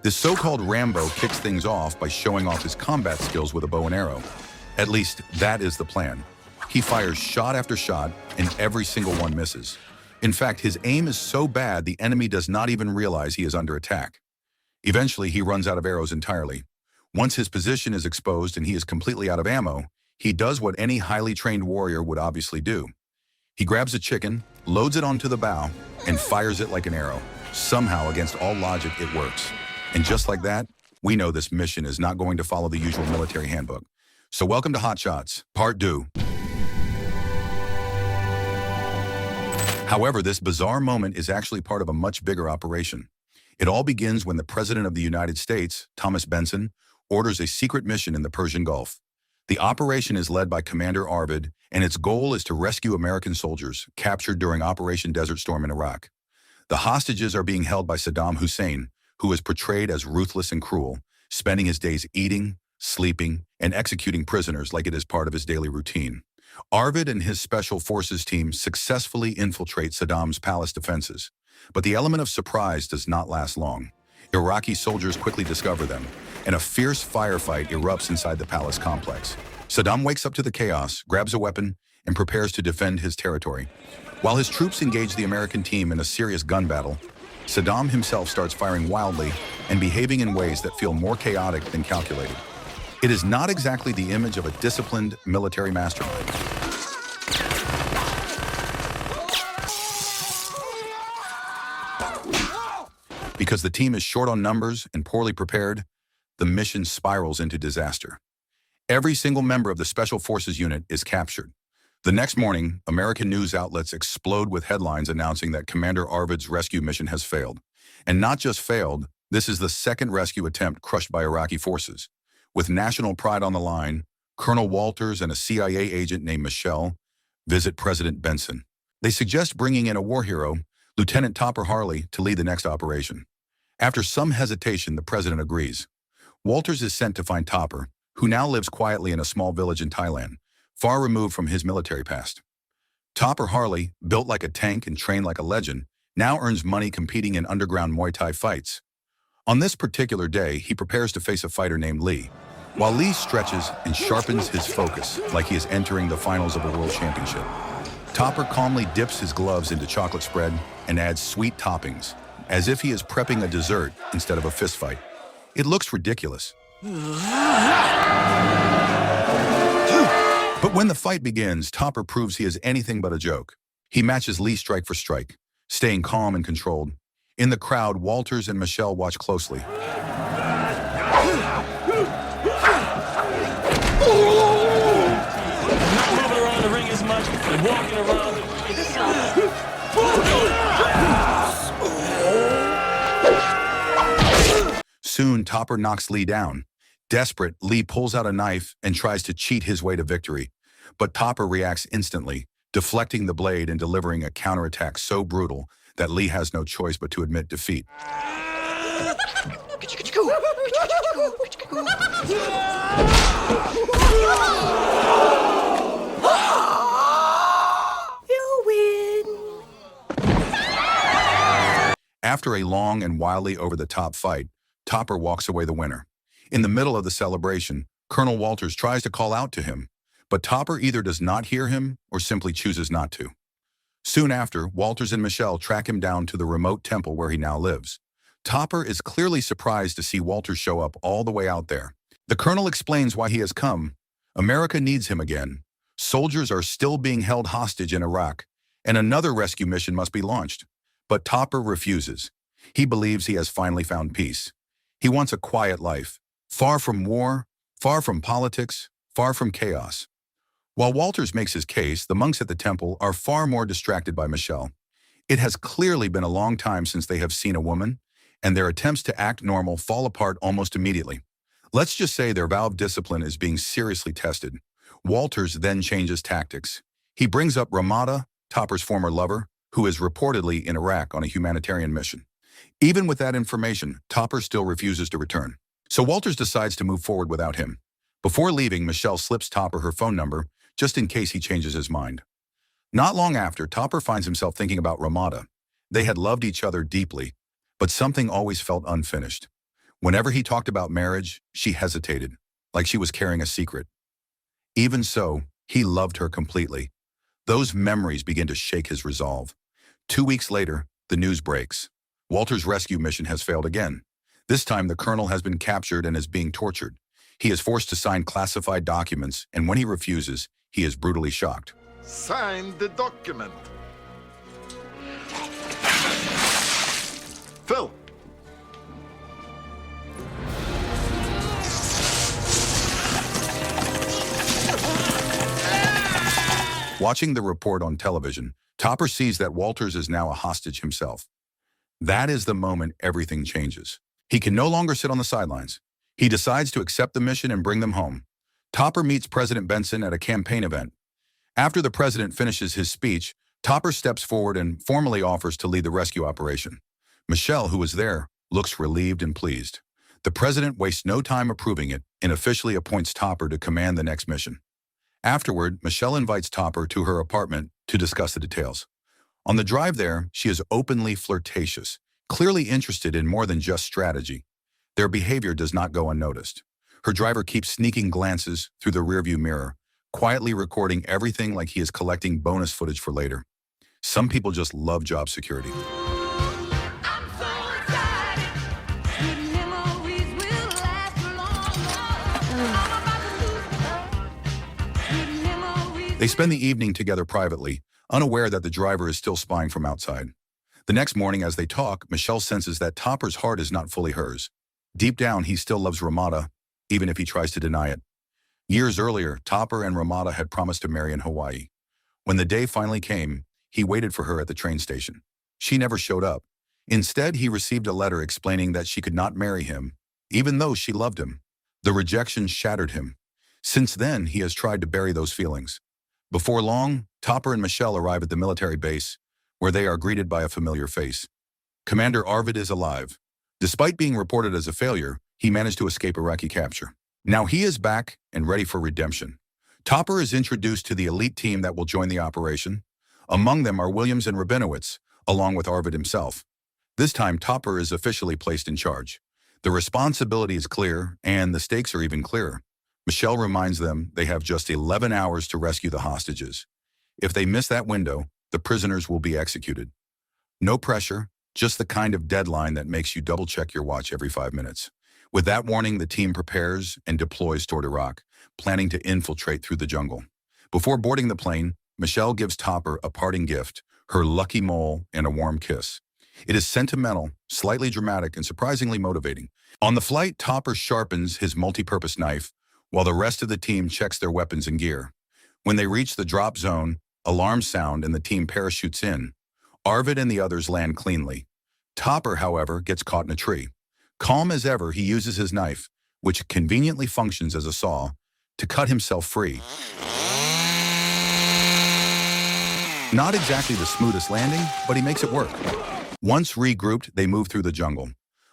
This so-called Rambo kicks things off by showing off his combat skills with a bow and arrow. At least, that is the plan. He fires shot after shot, and every single one misses. In fact, his aim is so bad the enemy does not even realize he is under attack. Eventually, he runs out of arrows entirely. Once his position is exposed and he is completely out of ammo, he does what any highly trained warrior would obviously do. He grabs a chicken, loads it onto the bow, and fires it like an arrow. Somehow, against all logic, it works. And just like that, we know this mission is not going to follow the usual military handbook. So welcome to Hot Shots, Part 2. However, this bizarre moment is actually part of a much bigger operation. It all begins when the President of the United States, Thomas Benson, orders a secret mission in the Persian Gulf. The operation is led by Commander Arvid, and its goal is to rescue American soldiers captured during Operation Desert Storm in Iraq. The hostages are being held by Saddam Hussein, who is portrayed as ruthless and cruel, spending his days eating, sleeping, and executing prisoners like it is part of his daily routine. Arvid and his special forces team successfully infiltrate Saddam's palace defenses, but the element of surprise does not last long. Iraqi soldiers quickly discover them, and a fierce firefight erupts inside the palace complex. Saddam wakes up to the chaos, grabs a weapon, and prepares to defend his territory. While his troops engage the American team in a serious gun battle, Saddam himself starts firing wildly and behaving in ways that feel more chaotic than calculated. It is not exactly the image of a disciplined military mastermind. Because the team is short on numbers and poorly prepared, the mission spirals into disaster. Every single member of the Special Forces unit is captured. The next morning, American news outlets explode with headlines announcing that Commander Arvid's rescue mission has failed. And not just failed, this is the second rescue attempt crushed by Iraqi forces. With national pride on the line, Colonel Walters and a CIA agent named Michelle visit President Benson. They suggest bringing in a war hero, Lieutenant Topper Harley, to lead the next operation. After some hesitation, the president agrees. Walters is sent to find Topper, who now lives quietly in a small village in Thailand, far removed from his military past. Topper Harley, built like a tank and trained like a legend, now earns money competing in underground Muay Thai fights. On this particular day, he prepares to face a fighter named Lee, while Lee stretches and sharpens his focus like he is entering the finals of a world championship. Topper calmly dips his gloves into chocolate spread and adds sweet toppings, as if he is prepping a dessert instead of a fist fight. It looks ridiculous. But when the fight begins, Topper proves he is anything but a joke. He matches Lee strike for strike, staying calm and controlled. In the crowd, Walters and Michelle watch closely. Not moving around the ring as much and walking around. Soon, Topper knocks Lee down. Desperate, Lee pulls out a knife and tries to cheat his way to victory. But Topper reacts instantly, deflecting the blade and delivering a counterattack so brutal that Lee has no choice but to admit defeat. You win. After a long and wildly over-the-top fight, Topper walks away the winner. In the middle of the celebration, Colonel Walters tries to call out to him, but Topper either does not hear him or simply chooses not to. Soon after, Walters and Michelle track him down to the remote temple where he now lives. Topper is clearly surprised to see Walters show up all the way out there. The colonel explains why he has come. America needs him again. Soldiers are still being held hostage in Iraq, and another rescue mission must be launched. But Topper refuses. He believes he has finally found peace. He wants a quiet life, far from war, far from politics, far from chaos. While Walters makes his case, the monks at the temple are far more distracted by Michelle. It has clearly been a long time since they have seen a woman, and their attempts to act normal fall apart almost immediately. Let's just say their vow of discipline is being seriously tested. Walters then changes tactics. He brings up Ramada, Topper's former lover, who is reportedly in Iraq on a humanitarian mission. Even with that information, Topper still refuses to return. So Walters decides to move forward without him. Before leaving, Michelle slips Topper her phone number, just in case he changes his mind. Not long after, Topper finds himself thinking about Ramada. They had loved each other deeply, but something always felt unfinished. Whenever he talked about marriage, she hesitated, like she was carrying a secret. Even so, he loved her completely. Those memories begin to shake his resolve. 2 weeks later, the news breaks. Walter's rescue mission has failed again. This time, the colonel has been captured and is being tortured. He is forced to sign classified documents, and when he refuses, he is brutally shocked. Sign the document. Phil. Watching the report on television, Topper sees that Walters is now a hostage himself. That is the moment everything changes. He can no longer sit on the sidelines. He decides to accept the mission and bring them home. Topper meets President Benson at a campaign event. After the president finishes his speech, Topper steps forward and formally offers to lead the rescue operation. Michelle, who was there, looks relieved and pleased. The president wastes no time approving it and officially appoints Topper to command the next mission. Afterward, Michelle invites Topper to her apartment to discuss the details. On the drive there, she is openly flirtatious, clearly interested in more than just strategy. Their behavior does not go unnoticed. Her driver keeps sneaking glances through the rearview mirror, quietly recording everything like he is collecting bonus footage for later. Some people just love job security. They spend the evening together privately, unaware that the driver is still spying from outside. The next morning, as they talk, Michelle senses that Topper's heart is not fully hers. Deep down, he still loves Ramada, even if he tries to deny it. Years earlier, Topper and Ramada had promised to marry in Hawaii. When the day finally came, he waited for her at the train station. She never showed up. Instead, he received a letter explaining that she could not marry him, even though she loved him. The rejection shattered him. Since then, he has tried to bury those feelings. Before long, Topper and Michelle arrive at the military base, where they are greeted by a familiar face. Commander Arvid is alive. Despite being reported as a failure, he managed to escape Iraqi capture. Now he is back and ready for redemption. Topper is introduced to the elite team that will join the operation. Among them are Williams and Rabinowitz, along with Arvid himself. This time, Topper is officially placed in charge. The responsibility is clear, and the stakes are even clearer. Michelle reminds them they have just 11 hours to rescue the hostages. If they miss that window, the prisoners will be executed. No pressure, just the kind of deadline that makes you double-check your watch every 5 minutes. With that warning, the team prepares and deploys toward Iraq, planning to infiltrate through the jungle. Before boarding the plane, Michelle gives Topper a parting gift, her lucky mole and a warm kiss. It is sentimental, slightly dramatic, and surprisingly motivating. On the flight, Topper sharpens his multi-purpose knife, while the rest of the team checks their weapons and gear. When they reach the drop zone, alarms sound and the team parachutes in. Arvid and the others land cleanly. Topper, however, gets caught in a tree. Calm as ever, he uses his knife, which conveniently functions as a saw, to cut himself free. Not exactly the smoothest landing, but he makes it work. Once regrouped, they move through the jungle.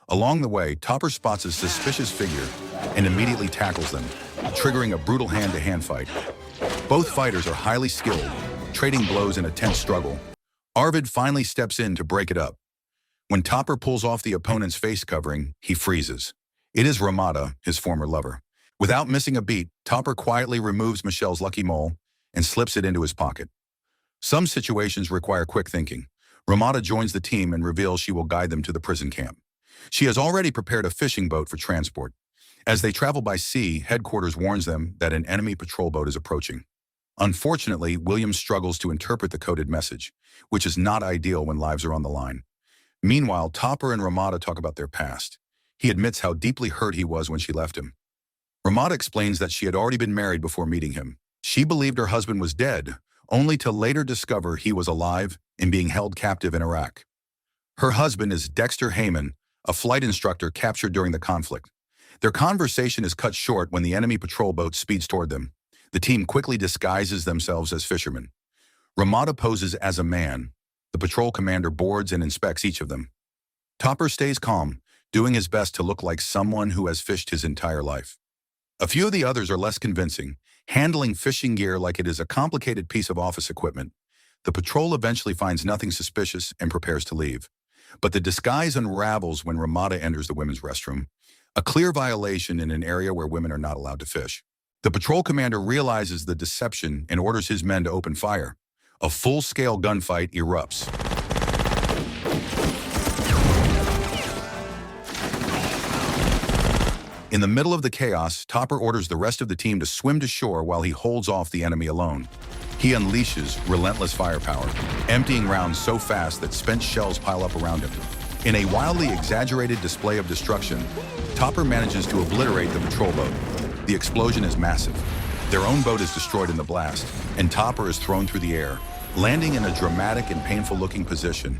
Along the way, Topper spots a suspicious figure and immediately tackles them, triggering a brutal hand-to-hand fight. Both fighters are highly skilled, trading blows in a tense struggle. Arvid finally steps in to break it up. When Topper pulls off the opponent's face covering, he freezes. It is Ramada, his former lover. Without missing a beat, Topper quietly removes Michelle's lucky mole and slips it into his pocket. Some situations require quick thinking. Ramada joins the team and reveals she will guide them to the prison camp. She has already prepared a fishing boat for transport. As they travel by sea, headquarters warns them that an enemy patrol boat is approaching. Unfortunately, Williams struggles to interpret the coded message, which is not ideal when lives are on the line. Meanwhile, Topper and Ramada talk about their past. He admits how deeply hurt he was when she left him. Ramada explains that she had already been married before meeting him. She believed her husband was dead, only to later discover he was alive and being held captive in Iraq. Her husband is Dexter Heyman, a flight instructor captured during the conflict. Their conversation is cut short when the enemy patrol boat speeds toward them. The team quickly disguises themselves as fishermen. Ramada poses as a man. The patrol commander boards and inspects each of them. Topper stays calm, doing his best to look like someone who has fished his entire life. A few of the others are less convincing, handling fishing gear like it is a complicated piece of office equipment. The patrol eventually finds nothing suspicious and prepares to leave. But the disguise unravels when Ramada enters the women's restroom. a clear violation in an area where women are not allowed to fish. The patrol commander realizes the deception and orders his men to open fire. A full-scale gunfight erupts. In the middle of the chaos, Topper orders the rest of the team to swim to shore while he holds off the enemy alone. He unleashes relentless firepower, emptying rounds so fast that spent shells pile up around him. In a wildly exaggerated display of destruction, Topper manages to obliterate the patrol boat. The explosion is massive. Their own boat is destroyed in the blast, and Topper is thrown through the air, landing in a dramatic and painful-looking position.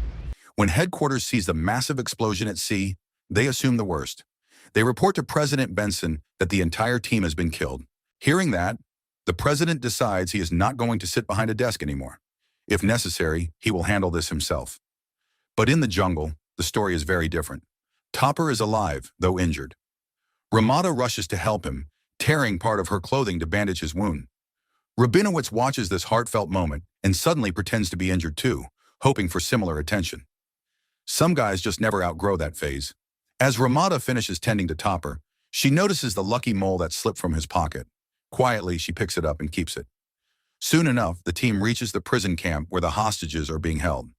When headquarters sees the massive explosion at sea, they assume the worst. They report to President Benson that the entire team has been killed. Hearing that, the president decides he is not going to sit behind a desk anymore. If necessary, he will handle this himself. But in the jungle, the story is very different. Topper is alive, though injured. Ramada rushes to help him, tearing part of her clothing to bandage his wound. Rabinowitz watches this heartfelt moment and suddenly pretends to be injured too, hoping for similar attention. Some guys just never outgrow that phase. As Ramada finishes tending to Topper, she notices the lucky mole that slipped from his pocket. Quietly, she picks it up and keeps it. Soon enough, the team reaches the prison camp where the hostages are being held.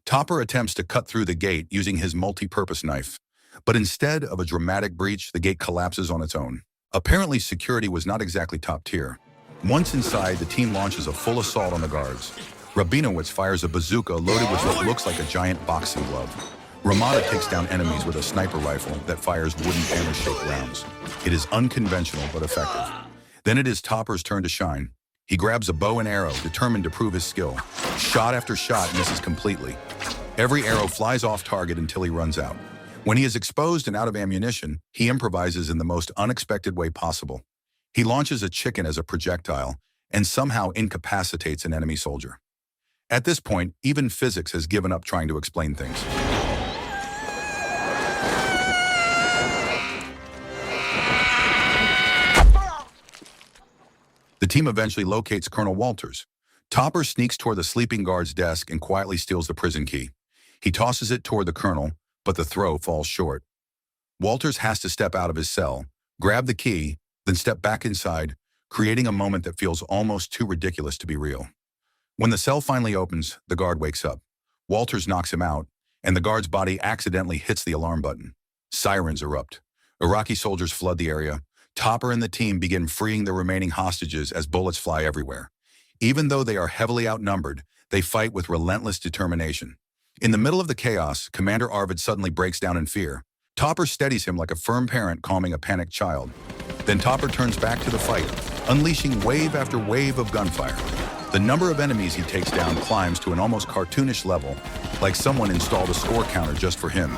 Topper attempts to cut through the gate using his multi-purpose knife. But instead of a dramatic breach, the gate collapses on its own. Apparently, security was not exactly top tier. Once inside, the team launches a full assault on the guards. Rabinowitz fires a bazooka loaded with what looks like a giant boxing glove. Ramada takes down enemies with a sniper rifle that fires wooden hammer-shaped rounds. It is unconventional but effective. Then it is Topper's turn to shine. He grabs a bow and arrow, determined to prove his skill. Shot after shot misses completely. Every arrow flies off target until he runs out. When he is exposed and out of ammunition, he improvises in the most unexpected way possible. He launches a chicken as a projectile and somehow incapacitates an enemy soldier. At this point, even physics has given up trying to explain things. The team eventually locates Colonel Walters. Topper sneaks toward the sleeping guard's desk and quietly steals the prison key. He tosses it toward the colonel, but the throw falls short. Walters has to step out of his cell, grab the key, then step back inside, creating a moment that feels almost too ridiculous to be real. When the cell finally opens, the guard wakes up. Walters knocks him out, and the guard's body accidentally hits the alarm button. Sirens erupt. Iraqi soldiers flood the area. Topper and the team begin freeing the remaining hostages as bullets fly everywhere. Even though they are heavily outnumbered, they fight with relentless determination. In the middle of the chaos, Commander Arvid suddenly breaks down in fear. Topper steadies him like a firm parent calming a panicked child. Then Topper turns back to the fight, unleashing wave after wave of gunfire. The number of enemies he takes down climbs to an almost cartoonish level, like someone installed a score counter just for him.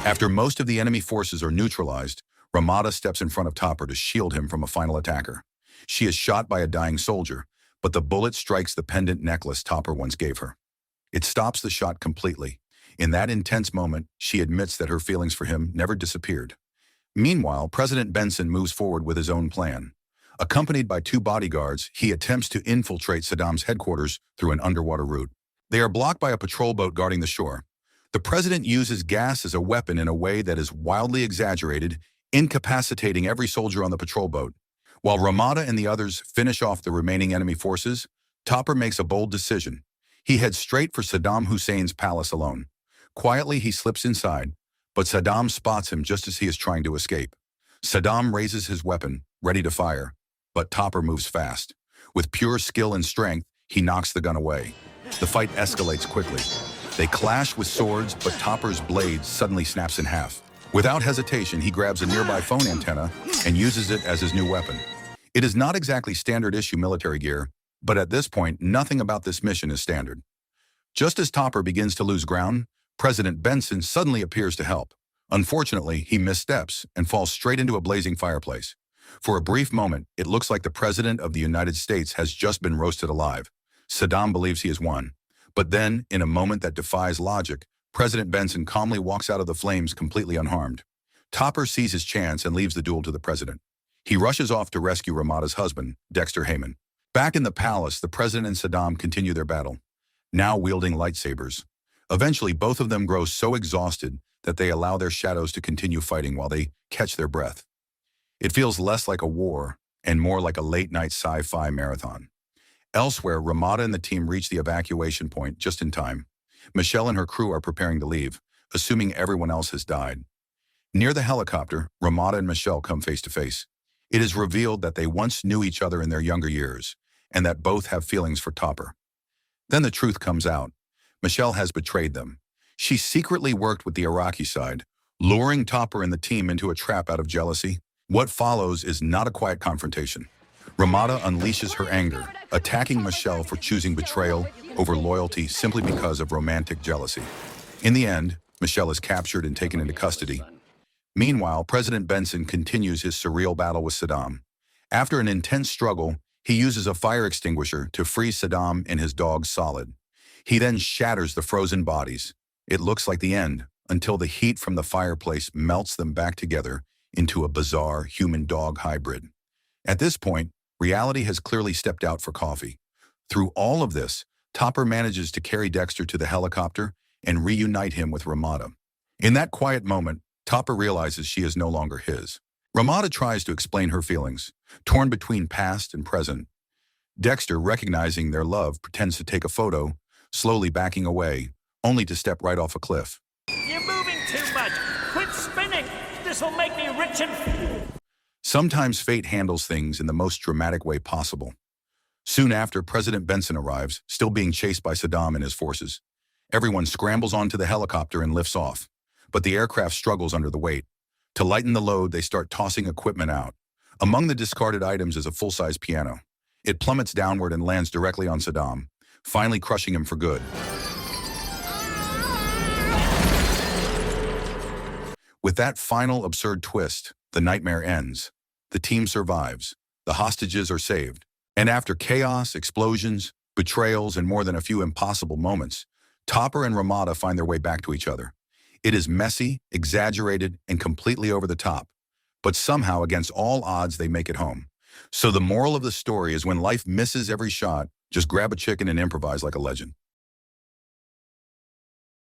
After most of the enemy forces are neutralized, Ramada steps in front of Topper to shield him from a final attacker. She is shot by a dying soldier, but the bullet strikes the pendant necklace Topper once gave her. It stops the shot completely. In that intense moment, she admits that her feelings for him never disappeared. Meanwhile, President Benson moves forward with his own plan. Accompanied by 2 bodyguards, he attempts to infiltrate Saddam's headquarters through an underwater route. They are blocked by a patrol boat guarding the shore. The president uses gas as a weapon in a way that is wildly exaggerated, incapacitating every soldier on the patrol boat. While Ramada and the others finish off the remaining enemy forces, Topper makes a bold decision. He heads straight for Saddam Hussein's palace alone. Quietly, he slips inside, but Saddam spots him just as he is trying to escape. Saddam raises his weapon, ready to fire, but Topper moves fast. With pure skill and strength, he knocks the gun away. The fight escalates quickly. They clash with swords, but Topper's blade suddenly snaps in half. Without hesitation, he grabs a nearby phone antenna and uses it as his new weapon. It is not exactly standard-issue military gear, but at this point, nothing about this mission is standard. Just as Topper begins to lose ground, President Benson suddenly appears to help. Unfortunately, he missteps and falls straight into a blazing fireplace. For a brief moment, it looks like the President of the United States has just been roasted alive. Saddam believes he has won. But then, in a moment that defies logic, President Benson calmly walks out of the flames completely unharmed. Topper sees his chance and leaves the duel to the president. He rushes off to rescue Ramada's husband, Dexter Heyman. Back in the palace, the president and Saddam continue their battle, now wielding lightsabers. Eventually, both of them grow so exhausted that they allow their shadows to continue fighting while they catch their breath. It feels less like a war and more like a late-night sci-fi marathon. Elsewhere, Ramada and the team reach the evacuation point just in time. Michelle and her crew are preparing to leave, assuming everyone else has died. Near the helicopter, Ramada and Michelle come face to face. It is revealed that they once knew each other in their younger years, and that both have feelings for Topper. Then the truth comes out. Michelle has betrayed them. She secretly worked with the Iraqi side, luring Topper and the team into a trap out of jealousy. What follows is not a quiet confrontation. Ramada unleashes her anger, attacking Michelle for choosing betrayal over loyalty simply because of romantic jealousy. In the end, Michelle is captured and taken into custody. Meanwhile, President Benson continues his surreal battle with Saddam. After an intense struggle, he uses a fire extinguisher to free Saddam and his dog Solid. He then shatters the frozen bodies. It looks like the end, until the heat from the fireplace melts them back together into a bizarre human-dog hybrid. At this point, reality has clearly stepped out for coffee. Through all of this, Topper manages to carry Dexter to the helicopter and reunite him with Ramada. In that quiet moment, Topper realizes she is no longer his. Ramada tries to explain her feelings, torn between past and present. Dexter, recognizing their love, pretends to take a photo, slowly backing away, only to step right off a cliff. You're moving too much. Quit spinning. This will make me rich and... Sometimes fate handles things in the most dramatic way possible. Soon after, President Benson arrives, still being chased by Saddam and his forces. Everyone scrambles onto the helicopter and lifts off, but the aircraft struggles under the weight. To lighten the load, they start tossing equipment out. Among the discarded items is a full-size piano. It plummets downward and lands directly on Saddam, finally crushing him for good. With that final absurd twist, the nightmare ends. The team survives. The hostages are saved. And after chaos, explosions, betrayals, and more than a few impossible moments, Topper and Ramada find their way back to each other. It is messy, exaggerated, and completely over the top. But somehow, against all odds, they make it home. So the moral of the story is when life misses every shot, just grab a chicken and improvise like a legend.